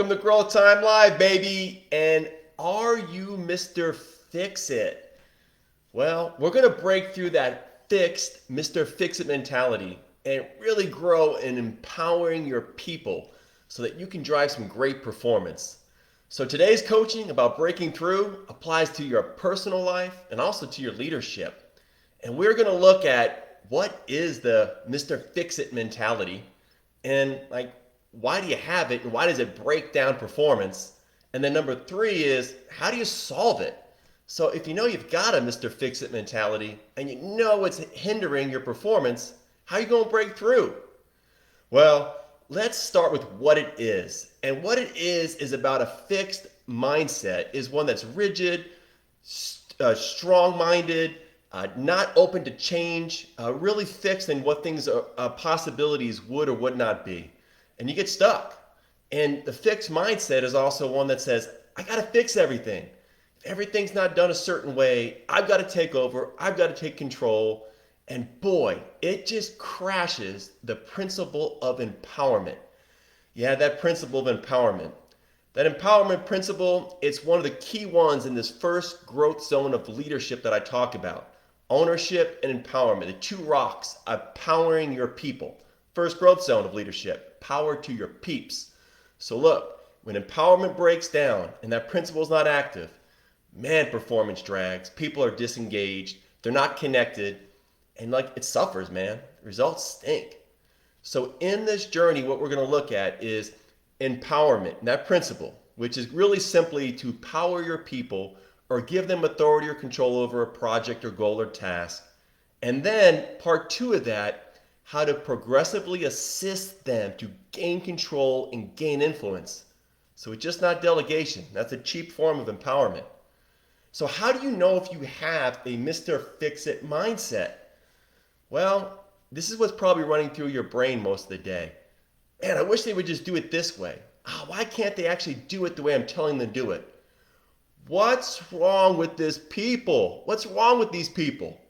Welcome to GrowthTime Live, baby. And are you Mr. Fix-It? Well, we're going to break through that fixed Mr. Fix-It mentality and really grow in empowering your people so that you can drive some great performance. So today's coaching about breaking through applies to your personal life and also to your leadership. And we're going to look at what is the Mr. Fix-It mentality and why do you have it and why does it break down performance? And then number three is how do you solve it? So if you know you've got a Mr. Fix-It mentality and you know it's hindering your performance, how are you going to break through? Well, let's start with what it is. And what it is about a fixed mindset is one that's rigid, strong-minded, not open to change, really fixed in what things possibilities would or would not be. And you get stuck. And the fixed mindset is also one that says, I got to fix everything. If everything's not done a certain way, I've got to take over, I've got to take control. And boy, it just crashes the principle of empowerment. Yeah, that principle of empowerment. That empowerment principle, it's one of the key ones in this first growth zone of leadership that I talk about. Ownership and empowerment, the two rocks of powering your people. First growth zone of leadership, power to your peeps. So look, when empowerment breaks down and that principle is not active, man, performance drags, people are disengaged, they're not connected, and it suffers, man. Results stink. So in this journey, what we're going to look at is empowerment, and that principle, which is really simply to power your people or give them authority or control over a project or goal or task. And then part two of that, how to progressively assist them to gain control and gain influence. So it's just not delegation. That's a cheap form of empowerment. So how do you know if you have a Mr. Fix-It mindset? Well, this is what's probably running through your brain most of the day. Man, I wish they would just do it this way. Why can't they actually do it the way I'm telling them to do it? What's wrong with this people? What's wrong with these people?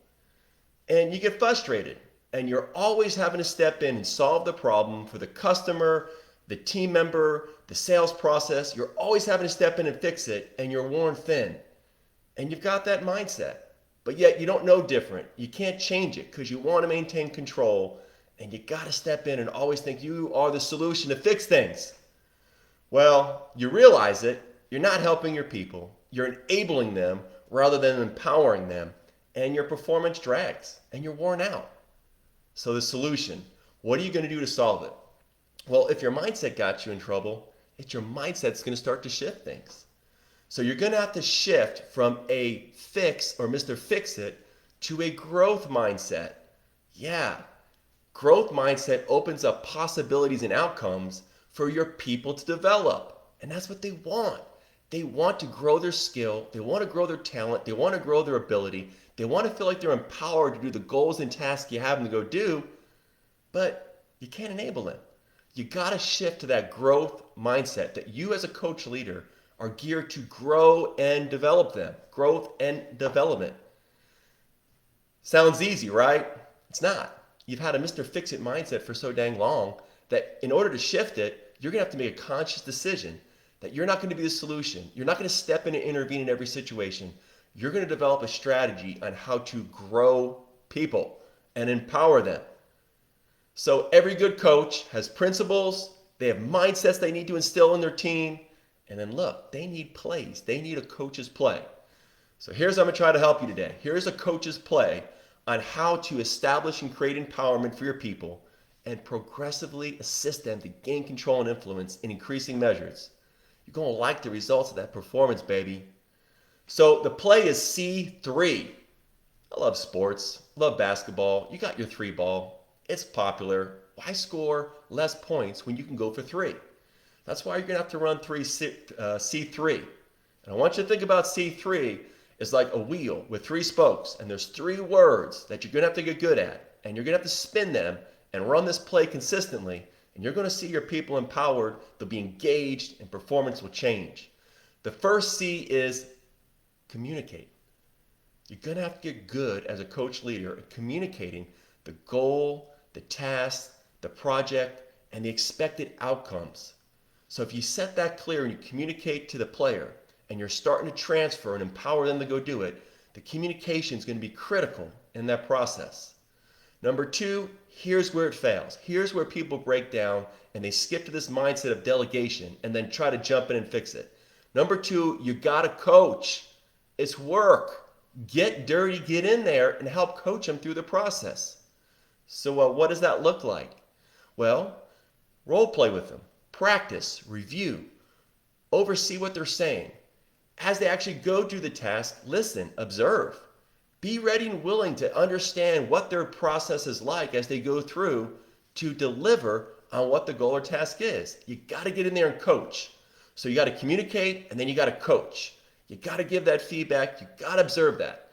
And you get frustrated. And you're always having to step in and solve the problem for the customer, the team member, the sales process. You're always having to step in and fix it, and you're worn thin. And you've got that mindset. But yet you don't know different. You can't change it because you want to maintain control, and you got to step in and always think you are the solution to fix things. Well, you realize it. You're not helping your people. You're enabling them rather than empowering them, and your performance drags, and you're worn out. So the solution, what are you going to do to solve it? Well, if your mindset got you in trouble, it's your mindset that's going to start to shift things. So you're going to have to shift from a fix or Mr. Fix-It to a growth mindset. Yeah, growth mindset opens up possibilities and outcomes for your people to develop. And that's what they want. They want to grow their skill. They want to grow their talent. They want to grow their ability. They want to feel like they're empowered to do the goals and tasks you have them to go do, but you can't enable them. You got to shift to that growth mindset that you as a coach leader are geared to grow and develop them. Growth and development. Sounds easy, right? It's not. You've had a Mr. Fix-It mindset for so dang long that in order to shift it, you're going to have to make a conscious decision that you're not going to be the solution. You're not going to step in and intervene in every situation. You're going to develop a strategy on how to grow people and empower them. So every good coach has principles, they have mindsets they need to instill in their team, and then look, they need plays. They need a coach's play. So here's how I'm going to try to help you today. Here's a coach's play on how to establish and create empowerment for your people and progressively assist them to gain control and influence in increasing measures. You're going to like the results of that performance, baby. So the play is C3. I love sports, love basketball. You got your three ball. It's popular. Why score less points when you can go for three? That's why you're going to have to run C3. And I want you to think about C3 as like a wheel with three spokes. And there's three words that you're going to have to get good at. And you're going to have to spin them and run this play consistently. And you're going to see your people empowered. They'll be engaged and performance will change. The first C is communicate. You're going to have to get good as a coach leader at communicating the goal, the task, the project, and the expected outcomes. So if you set that clear and you communicate to the player and you're starting to transfer and empower them to go do it, the communication is going to be critical in that process. Number two, here's where it fails. Here's where people break down and they skip to this mindset of delegation and then try to jump in and fix it. Number two, you got to coach. It's work. Get dirty, get in there and help coach them through the process. So what does that look like? Well, role play with them, practice, review, oversee what they're saying. As they actually go do the task, listen, observe. Be ready and willing to understand what their process is like as they go through to deliver on what the goal or task is. You got to get in there and coach. So you got to communicate and then you got to coach. You got to give that feedback. You got to observe that.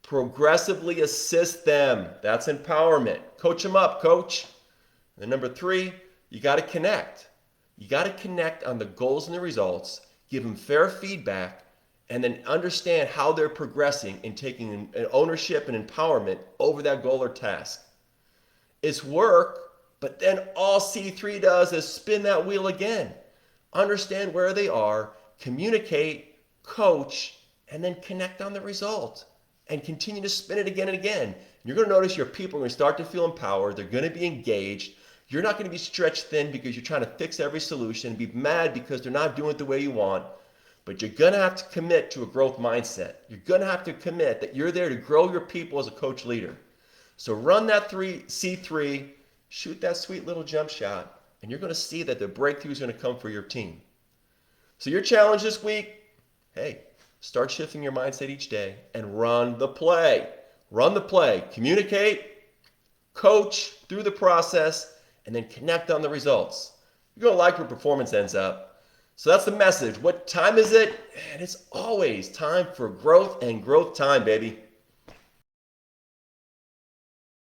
Progressively assist them. That's empowerment. Coach them up, coach. And then number three, you got to connect. You got to connect on the goals and the results, give them fair feedback, and then understand how they're progressing in taking an ownership and empowerment over that goal or task. It's work, but then all C3 does is spin that wheel again. Understand where they are, communicate, coach, and then connect on the result. And continue to spin it again and again. You're going to notice your people are going to start to feel empowered. They're going to be engaged. You're not going to be stretched thin because you're trying to fix every solution and be mad because they're not doing it the way you want. But you're going to have to commit to a growth mindset. You're going to have to commit that you're there to grow your people as a coach leader. So run that C3, shoot that sweet little jump shot, and you're going to see that the breakthrough is going to come for your team. So your challenge this week, hey, start shifting your mindset each day and run the play. Run the play. Communicate, coach through the process, and then connect on the results. You're going to like where performance ends up. So that's the message. What time is it? And it's always time for growth and growth time, baby.